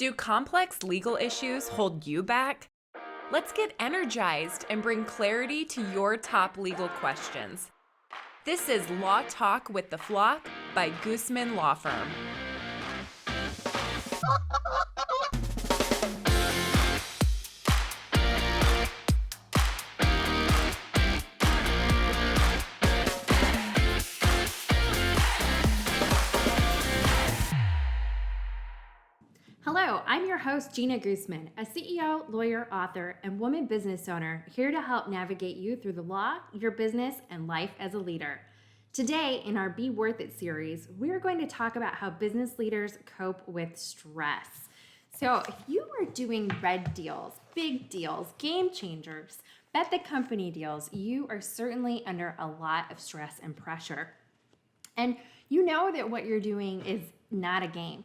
Do complex legal issues hold you back? Let's get energized and bring clarity to your top legal questions. This is Law Talk with the Flock by Goosmann Law Firm. Hello, I'm your host, Jeana Goosmann, a CEO, lawyer, author, and woman business owner here to help navigate you through the law, your business, and life as a leader. Today, in our Be Worth It series, we're going to talk about how business leaders cope with stress. So if you are doing red deals, big deals, game changers, bet the company deals, you are certainly under a lot of stress and pressure. And you know that what you're doing is not a game.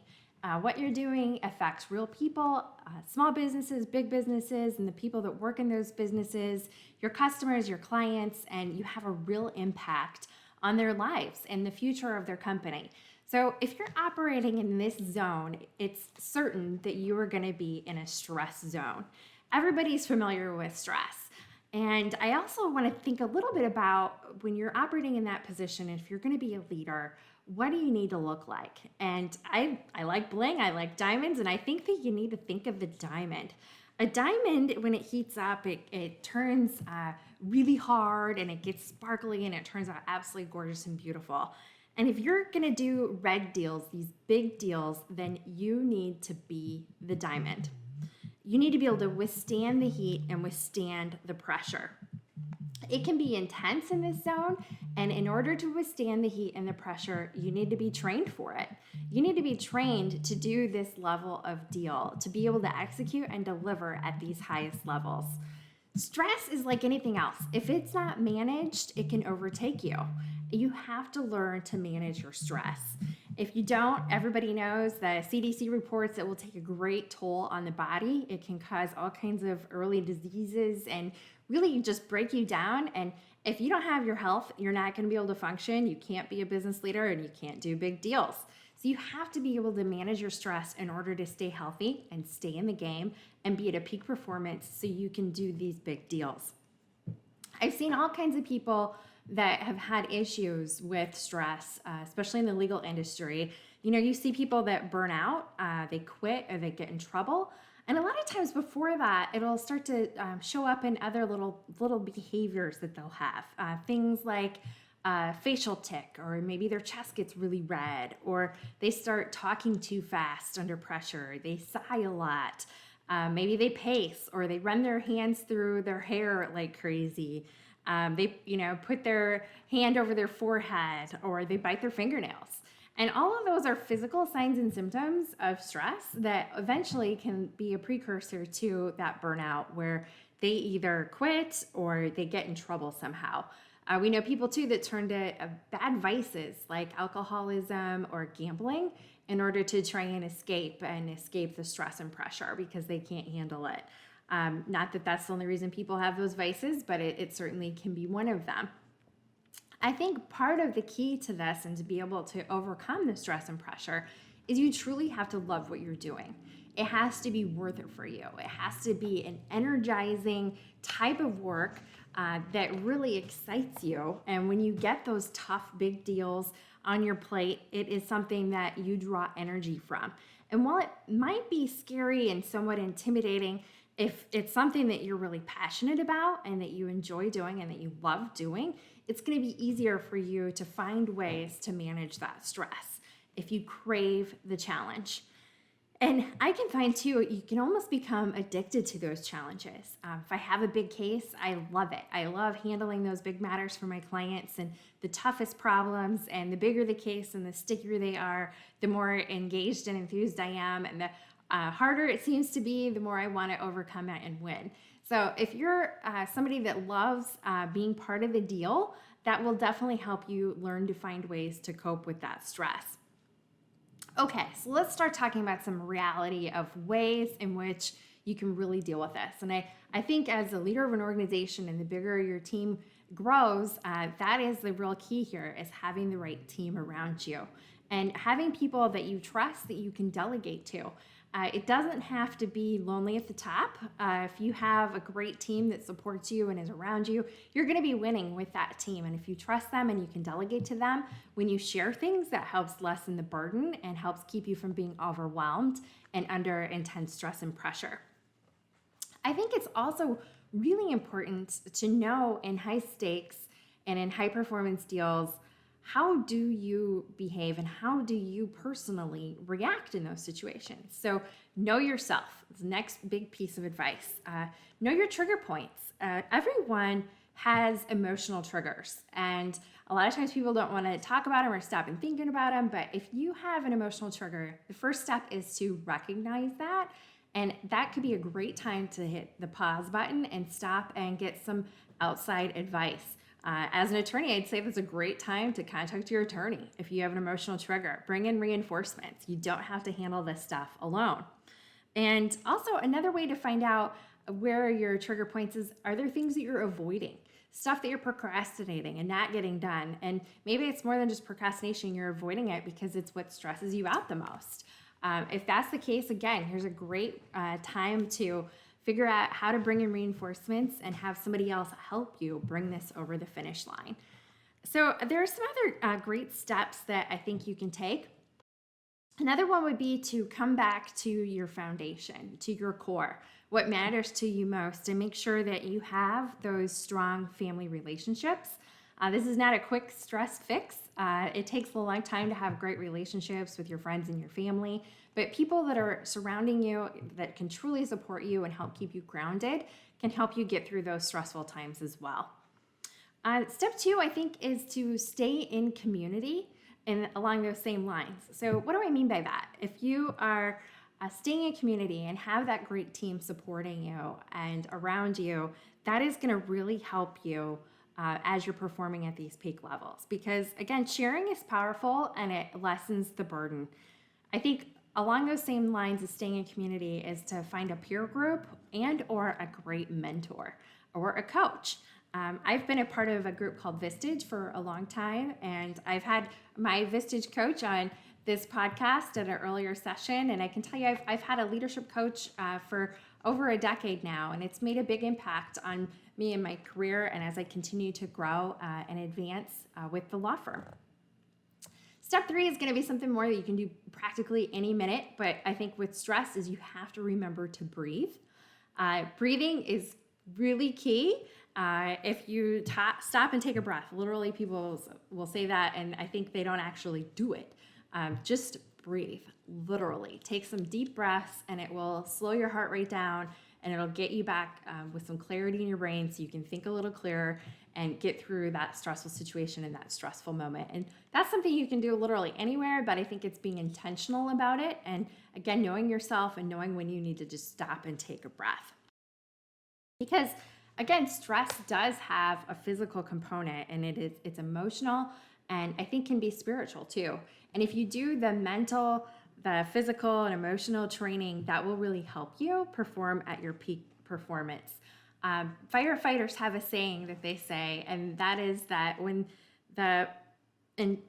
What you're doing affects real people, small businesses, big businesses, and the people that work in those businesses, your customers, your clients, and you have a real impact on their lives and the future of their company. So if you're operating in this zone, it's certain that you are going to be in a stress zone. Everybody's familiar with stress. And I also want to think a little bit about when you're operating in that position, if you're going to be a leader, what do you need to look like? And I like bling, I like diamonds, and I think that you need to think of the diamond. A diamond, when it heats up, it turns really hard and it gets sparkly and it turns out absolutely gorgeous and beautiful. And if you're gonna do red deals, these big deals, then you need to be the diamond. You need to be able to withstand the heat and withstand the pressure. It can be intense in this zone, and in order to withstand the heat and the pressure, you need to be trained for it. You need to be trained to do this level of deal, to be able to execute and deliver at these highest levels. Stress is like anything else. If it's not managed, it can overtake you. You have to learn to manage your stress. If you don't, everybody knows that CDC reports it will take a great toll on the body. It can cause all kinds of early diseases and really just break you down. And if you don't have your health, you're not going to be able to function. You can't be a business leader and you can't do big deals. So you have to be able to manage your stress in order to stay healthy and stay in the game and be at a peak performance so you can do these big deals. I've seen all kinds of people that have had issues with stress, especially in the legal industry. You know, you see people that burn out, they quit, or they get in trouble. And a lot of times before that, it'll start to show up in other little behaviors that they'll have. Things like facial tic, or maybe their chest gets really red, or they start talking too fast under pressure. They sigh a lot. Maybe they pace, or they run their hands through their hair like crazy. They put their hand over their forehead, or they bite their fingernails. And all of those are physical signs and symptoms of stress that eventually can be a precursor to that burnout where they either quit or they get in trouble somehow. We know people too that turn to bad vices like alcoholism or gambling in order to try and escape the stress and pressure because they can't handle it. Not that that's the only reason people have those vices, but it certainly can be one of them. I think part of the key to this and to be able to overcome the stress and pressure is you truly have to love what you're doing. It has to be worth it for you. It has to be an energizing type of work that really excites you. And when you get those tough, big deals on your plate, it is something that you draw energy from. And while it might be scary and somewhat intimidating, if it's something that you're really passionate about and that you enjoy doing and that you love doing, it's going to be easier for you to find ways to manage that stress if you crave the challenge. And I can find too, you can almost become addicted to those challenges. If I have a big case, I love it. I love handling those big matters for my clients and the toughest problems. And the bigger the case and the stickier they are, the more engaged and enthused I am. And the harder it seems to be, the more I want to overcome it and win. So if you're somebody that loves being part of the deal, that will definitely help you learn to find ways to cope with that stress. Okay, so let's start talking about some reality of ways in which you can really deal with this. And I think as a leader of an organization and the bigger your team grows, that is the real key here, is having the right team around you. and having people that you trust that you can delegate to. It doesn't have to be lonely at the top. If you have a great team that supports you and is around you, you're going to be winning with that team. And if you trust them and you can delegate to them, when you share things, that helps lessen the burden and helps keep you from being overwhelmed and under intense stress and pressure. I think it's also really important to know in high stakes and in high performance deals, how do you behave and how do you personally react in those situations? So know yourself. It's the next big piece of advice. Know your trigger points. Everyone has emotional triggers, and a lot of times people don't want to talk about them or stop and thinking about them. But if you have an emotional trigger, the first step is to recognize that. And that could be a great time to hit the pause button and stop and get some outside advice. As an attorney, I'd say that's a great time to contact your attorney if you have an emotional trigger. Bring in reinforcements. You don't have to handle this stuff alone. And also, another way to find out where your trigger points is, are there things that you're avoiding? Stuff that you're procrastinating and not getting done. And maybe it's more than just procrastination. You're avoiding it because it's what stresses you out the most. If that's the case, again, here's a great time to figure out how to bring in reinforcements and have somebody else help you bring this over the finish line. So there are some other great steps that I think you can take. Another one would be to come back to your foundation, to your core, what matters to you most, and make sure that you have those strong family relationships. This is not a quick stress fix. It takes a long time to have great relationships with your friends and your family, but people that are surrounding you that can truly support you and help keep you grounded can help you get through those stressful times as well. Step 2, I think, is to stay in community and along those same lines. So what do I mean by that? If you are staying in community and have that great team supporting you and around you, that is going to really help you as you're performing at these peak levels. Because again, sharing is powerful and it lessens the burden. I think along those same lines as staying in community is to find a peer group and or a great mentor or a coach. I've been a part of a group called Vistage for a long time, and I've had my Vistage coach on this podcast at an earlier session, and I can tell you I've had a leadership coach for over a decade now, and it's made a big impact on me and my career and as I continue to grow and advance with the law firm. Step 3 is going to be something more that you can do practically any minute, but I think with stress is you have to remember to breathe. Breathing is really key. If you stop and take a breath, literally people will say that, and I think they don't actually do it. Just breathe, literally. Take some deep breaths, and it will slow your heart rate down, and it'll get you back with some clarity in your brain so you can think a little clearer and get through that stressful situation and that stressful moment. And that's something you can do literally anywhere, but I think it's being intentional about it. And again, knowing yourself and knowing when you need to just stop and take a breath. Because again, stress does have a physical component, and it's emotional, and I think can be spiritual too. And if you do the mental, the physical and emotional training, that will really help you perform at your peak performance. Firefighters have a saying that they say, and that is that when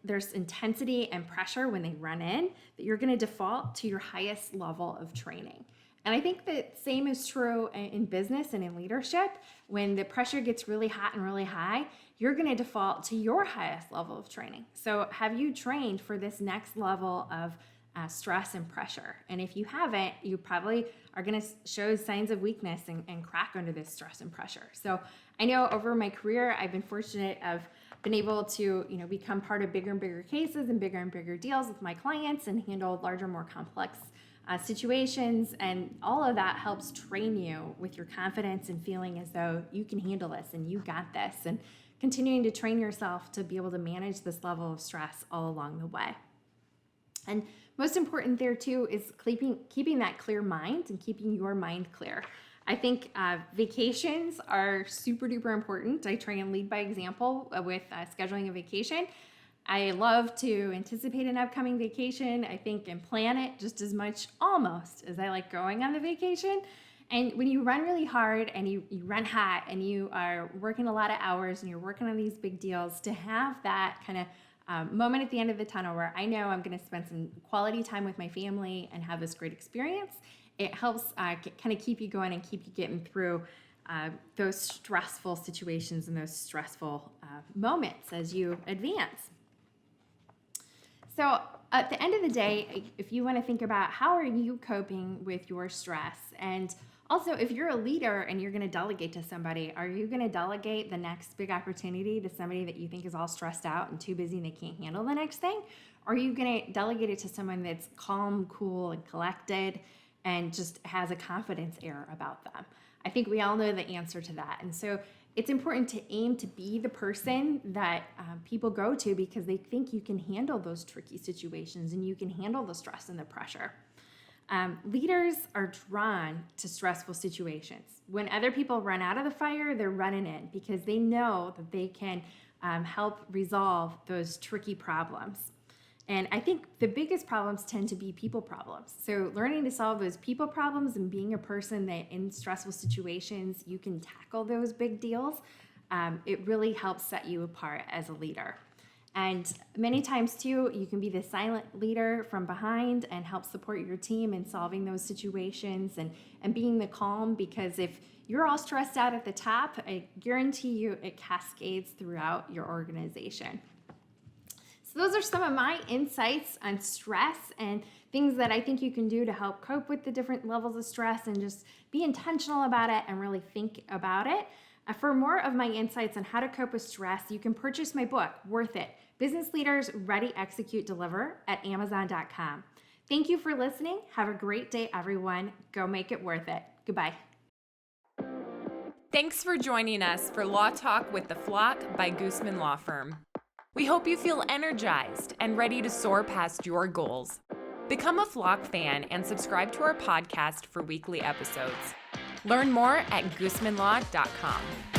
there's intensity and pressure when they run in, that you're going to default to your highest level of training. And I think the same is true in business and in leadership. When the pressure gets really hot and really high, you're going to default to your highest level of training. So have you trained for this next level of stress and pressure? And if you haven't, you probably are going to show signs of weakness and crack under this stress and pressure. So I know over my career, I've been fortunate. I've been able to, become part of bigger and bigger cases and bigger deals with my clients and handle larger, more complex situations, and all of that helps train you with your confidence and feeling as though you can handle this and you got this, and continuing to train yourself to be able to manage this level of stress all along the way. And most important there too is keeping that clear mind and keeping your mind clear. I think vacations are super duper important. I try and lead by example with scheduling a vacation. I love to anticipate an upcoming vacation, I think, and plan it just as much almost as I like going on the vacation. And when you run really hard and you run hot and you are working a lot of hours and you're working on these big deals, to have that kind of moment at the end of the tunnel where I know I'm going to spend some quality time with my family and have this great experience. It helps kind of keep you going and keep you getting through those stressful situations and those stressful moments as you advance. So at the end of the day, if you want to think about how are you coping with your stress, and also if you're a leader and you're going to delegate to somebody, are you going to delegate the next big opportunity to somebody that you think is all stressed out and too busy and they can't handle the next thing? Or are you going to delegate it to someone that's calm, cool, and collected and just has a confidence air about them? I think we all know the answer to that. And so it's important to aim to be the person that people go to because they think you can handle those tricky situations and you can handle the stress and the pressure. Leaders are drawn to stressful situations. When other people run out of the fire, they're running in because they know that they can help resolve those tricky problems. And I think the biggest problems tend to be people problems. So learning to solve those people problems and being a person that in stressful situations, you can tackle those big deals, it really helps set you apart as a leader. And many times too, you can be the silent leader from behind and help support your team in solving those situations and being the calm, because if you're all stressed out at the top, I guarantee you it cascades throughout your organization. So those are some of my insights on stress and things that I think you can do to help cope with the different levels of stress and just be intentional about it and really think about it. For more of my insights on how to cope with stress, you can purchase my book, Worth It, Business Leaders Ready, Execute, Deliver at Amazon.com. Thank you for listening. Have a great day, everyone. Go make it worth it. Goodbye. Thanks for joining us for Law Talk with the Flock by Goosmann Law Firm. We hope you feel energized and ready to soar past your goals. Become a Flock fan and subscribe to our podcast for weekly episodes. Learn more at goosmannlaw.com.